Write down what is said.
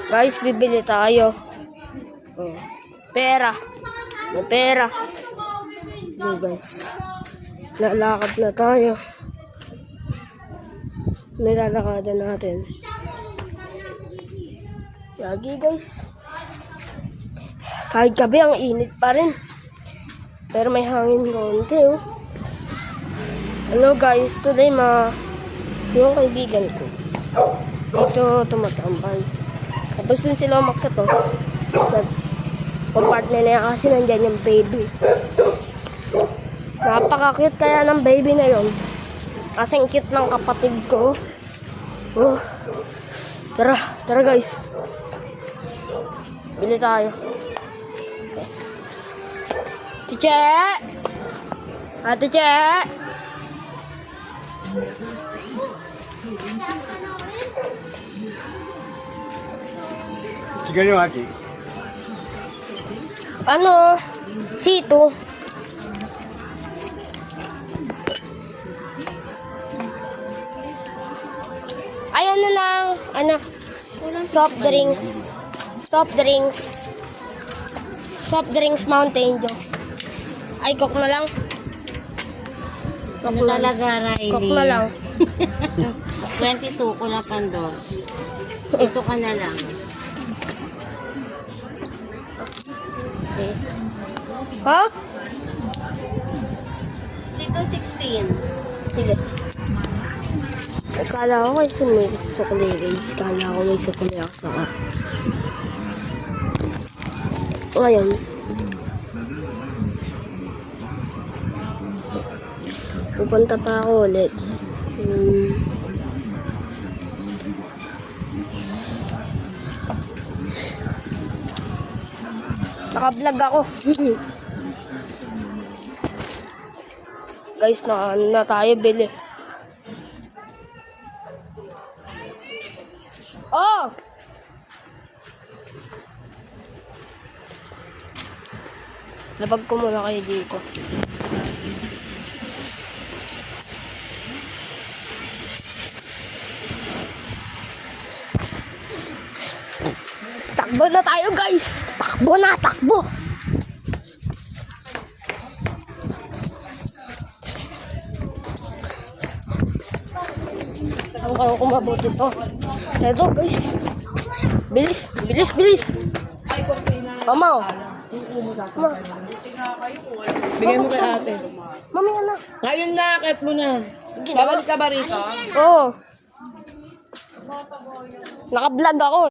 Guys, bibili tayo. Pera. May pera. So guys, lalakad na tayo. Nilalakadan natin. Lagi guys. Kahit gabi ang init pa rin. Pero may hangin konti oh. Hello guys, today yung kaibigan ko. Dito tumatambay. Tapos din sila umakyat oh. Compartment na yan kasi nandyan yung baby. Napaka-cute kaya ng baby na yon. Kasing cute ng kapatid ko. Oh. Tara guys. Bili tayo. Tiche! Ate Che! Chicken yung ate. Ano? Sito. Ay, ano lang. Ano? Soft drinks. Soft drinks Mountain Dew. Ay, coke na lang. Ano talaga, Riley? Coke na lang. 22 ko na pandor. Ito ka na lang. Okay. Ha? Sito 16. Sige. Akala ko may sukli guys. Akala ko may sukli ako saka. Ngayon. Pupunta pa ako ulit. Naka-vlog ako. Guys, na tayo bili. Oh! Labag ko muna kayo dito. Takbo na tayo guys! Takbo na! Takbo! Ang kaya ko mabuti to. Ito guys. Bilis! Bilis! Bilis! Mama! Mama! Bigay mo kay ate. Mamaya na. Ngayon na, akit mo na. Sige na. Babalik ka ba rito? Oo. Naka-vlog ako.